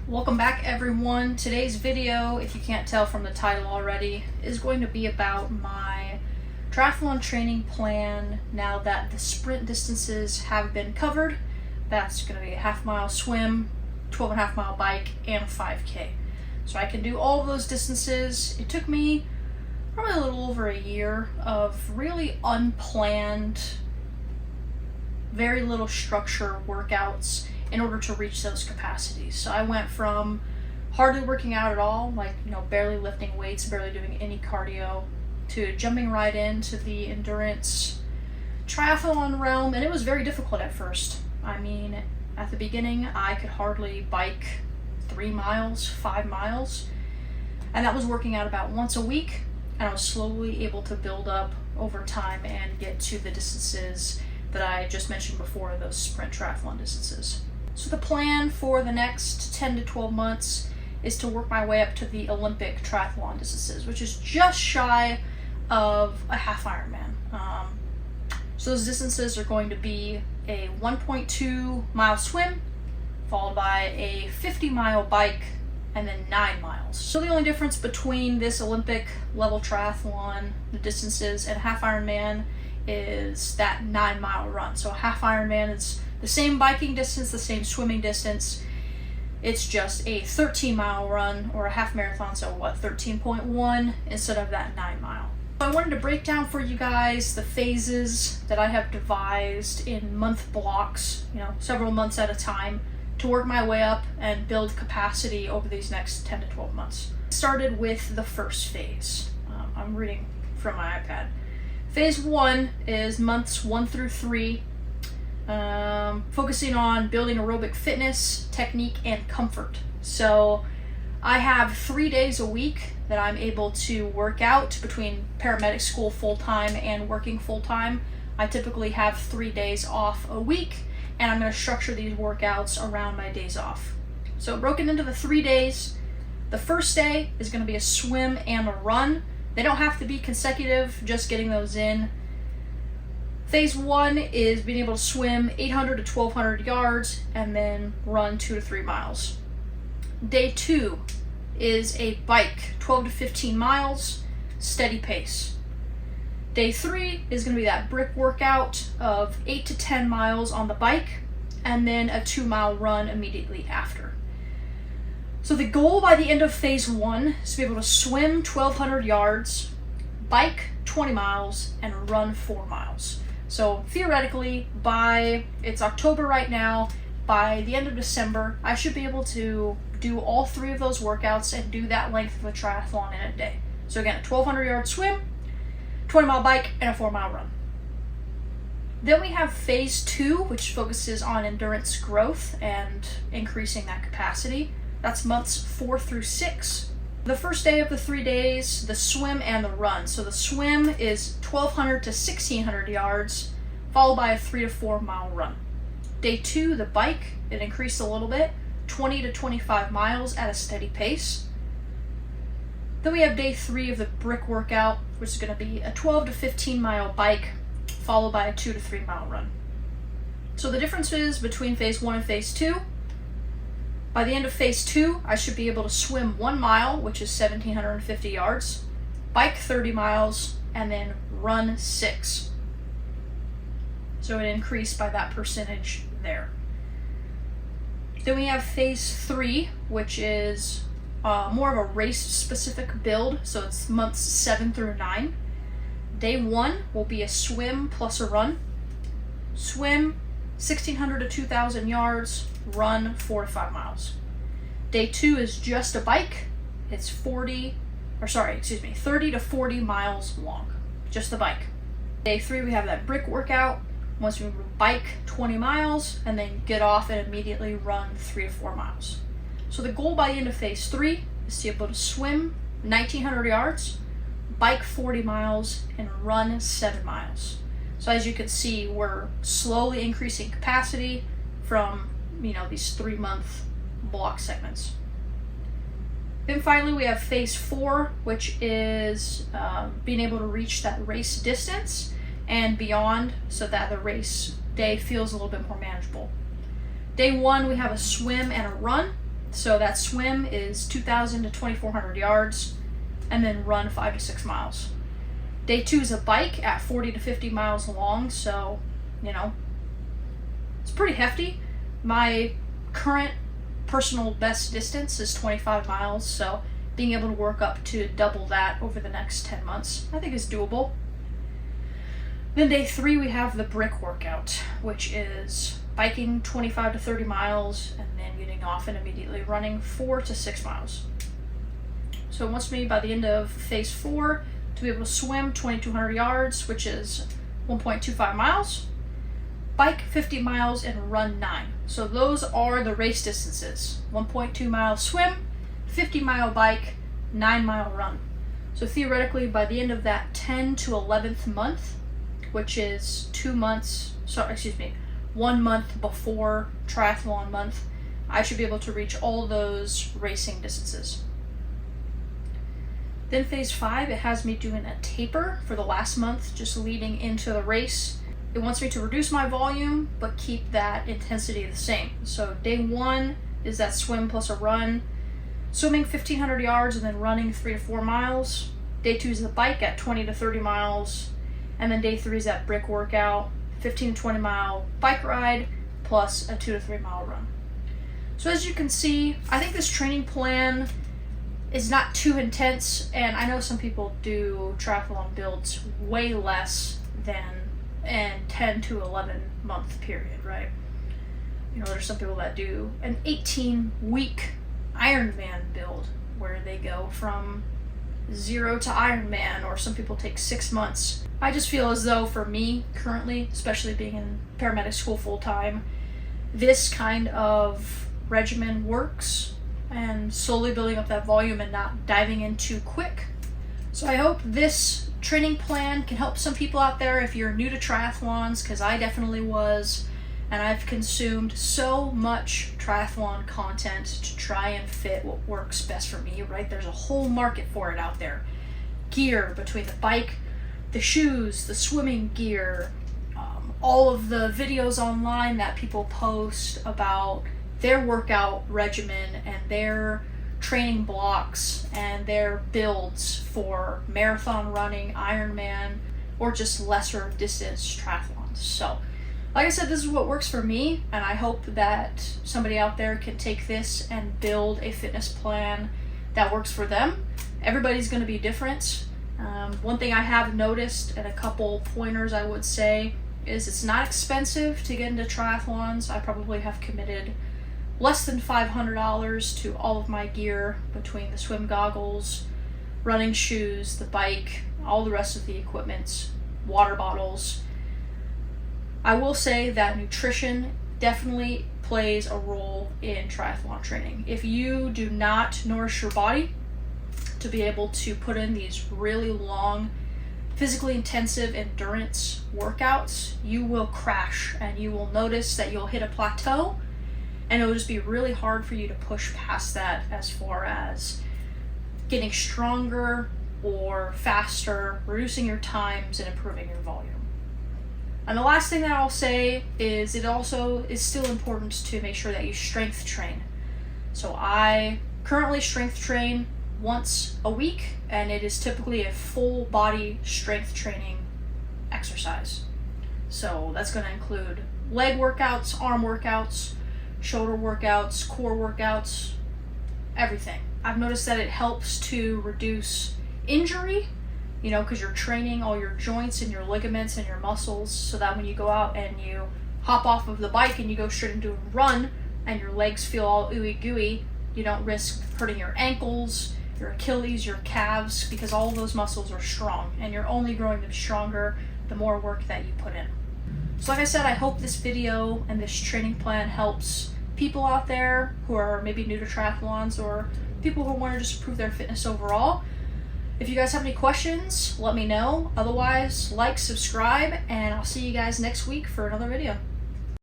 Welcome back everyone. Today's video, if you can't tell from the title already, is going to be about my triathlon training plan now that the sprint distances have been covered. That's going to be a half-mile swim, 12.5-mile bike, and a 5K. So I can do all of those distances. It took me probably a little over a year of really unplanned, very little structure workouts in order to reach those capacities. So I went from hardly working out at all, like, barely lifting weights, barely doing any cardio, to jumping right into the endurance triathlon realm, and it was very difficult at first. I mean, at the beginning, I could hardly bike 3 miles, 5 miles, and that was working out about once a week, and I was slowly able to build up over time and get to the distances that I just mentioned before, those sprint triathlon distances. So the plan for the next 10 to 12 months is to work my way up to the Olympic triathlon distances, which is just shy of a half Ironman. So those distances are going to be a 1.2 mile swim, followed by a 50-mile bike, and then 9 miles. So the only difference between this Olympic level triathlon, the distances, and half Ironman is that 9-mile run. So a half Ironman is the same biking distance, the same swimming distance. It's just a 13-mile run, or a half marathon, so 13.1 instead of that 9-mile. So I wanted to break down for you guys the phases that I have devised in month blocks, several months at a time, to work my way up and build capacity over these next 10 to 12 months. Started with the first phase. I'm reading from my iPad. Phase 1 is months 1 through 3, focusing on building aerobic fitness, technique, and comfort. So I have 3 days a week that I'm able to work out between paramedic school full-time and working full-time. I typically have 3 days off a week, and I'm going to structure these workouts around my days off. So broken into the 3 days, the first day is going to be a swim and a run. They don't have to be consecutive, just getting those in. Phase 1 is being able to swim 800 to 1200 yards and then run 2 to 3 miles. Day 2 is a bike, 12 to 15 miles, steady pace. Day 3 is going to be that brick workout of 8 to 10 miles on the bike and then a 2-mile run immediately after. So the goal by the end of phase 1 is to be able to swim 1200 yards, bike 20 miles, and run 4 miles. So theoretically, it's October right now, by the end of December, I should be able to do all 3 of those workouts and do that length of a triathlon in a day. So again, a 1200 yard swim, 20-mile bike, and a 4-mile run. Then we have phase 2, which focuses on endurance growth and increasing that capacity. That's months 4 through 6. The first day of the 3 days, the swim and the run. So the swim is 1200 to 1600 yards, followed by a 3 to 4 mile run. Day 2, the bike, it increased a little bit, 20 to 25 miles at a steady pace. Then we have day 3 of the brick workout, which is going to be a 12 to 15 mile bike, followed by a 2 to 3 mile run. So the differences between phase 1 and phase 2: by the end of phase 2, I should be able to swim 1 mile, which is 1750 yards, bike 30 miles, and then run 6. So it increased by that percentage there. Then we have phase 3, which is more of a race-specific build, so it's months 7 through 9. Day 1 will be a swim plus a run. Swim 1600 to 2000 yards, run 4 to 5 miles. Day 2 is just a bike. It's 30 to 40 miles long, just the bike. Day 3, we have that brick workout. Once we bike 20 miles and then get off and immediately run 3 to 4 miles. So the goal by the end of phase 3 is to be able to swim 1900 yards, bike 40 miles, and run 7 miles. So as you can see, we're slowly increasing capacity from these 3-month block segments. Then finally we have phase 4, which is being able to reach that race distance and beyond, so that the race day feels a little bit more manageable. Day 1, we have a swim and a run. So that swim is 2,000 to 2,400 yards, and then run 5 to 6 miles. Day 2 is a bike at 40 to 50 miles long, so, it's pretty hefty. My current personal best distance is 25 miles, so being able to work up to double that over the next 10 months, I think is doable. Then day 3, we have the brick workout, which is biking 25 to 30 miles and then getting off and immediately running 4 to 6 miles. So it wants me by the end of phase 4 to be able to swim 2,200 yards, which is 1.25 miles, bike 50 miles, and run 9. So those are the race distances: 1.2 mile swim, 50 mile bike, 9 mile run. So theoretically, by the end of that 10 to 11th month, which is 1 month before triathlon month, I should be able to reach all those racing distances. Then phase 5, it has me doing a taper for the last month, just leading into the race. It wants me to reduce my volume, but keep that intensity the same. So day 1 is that swim plus a run, swimming 1,500 yards and then running 3 to 4 miles. Day 2 is the bike at 20 to 30 miles. And then day 3 is that brick workout, 15 to 20 mile bike ride, plus a 2 to 3 mile run. So as you can see, I think this training plan is not too intense, and I know some people do triathlon builds way less than a 10 to 11 month period, right? There's some people that do an 18-week Ironman build where they go from 0 to Ironman, or some people take 6 months. I just feel as though for me currently, especially being in paramedic school full-time, this kind of regimen works, and slowly building up that volume and not diving in too quick. So I hope this training plan can help some people out there if you're new to triathlons, because I definitely was, and I've consumed so much triathlon content to try and fit what works best for me, right? There's a whole market for it out there. Gear, between the bike, the shoes, the swimming gear, all of the videos online that people post about their workout regimen and their training blocks and their builds for marathon running, Ironman, or just lesser distance triathlons. So, like I said, this is what works for me, and I hope that somebody out there can take this and build a fitness plan that works for them. Everybody's going to be different. One thing I have noticed, and a couple pointers I would say, is it's not expensive to get into triathlons. I probably have committed less than $500 to all of my gear, between the swim goggles, running shoes, the bike, all the rest of the equipment, water bottles. I will say that nutrition definitely plays a role in triathlon training. If you do not nourish your body to be able to put in these really long, physically intensive endurance workouts, you will crash, and you will notice that you'll hit a plateau, and it will just be really hard for you to push past that as far as getting stronger or faster, reducing your times, and improving your volume. And the last thing that I'll say is it also is still important to make sure that you strength train. So I currently strength train once a week, and it is typically a full body strength training exercise. So that's going to include leg workouts, arm workouts, shoulder workouts, core workouts, everything. I've noticed that it helps to reduce injury, because you're training all your joints and your ligaments and your muscles, so that when you go out and you hop off of the bike and you go straight into a run and your legs feel all ooey gooey, you don't risk hurting your ankles, your Achilles, your calves, because all of those muscles are strong, and you're only growing them stronger the more work that you put in. So like I said, I hope this video and this training plan helps people out there who are maybe new to triathlons, or people who want to just improve their fitness overall. If you guys have any questions, let me know. Otherwise, like, subscribe, and I'll see you guys next week for another video.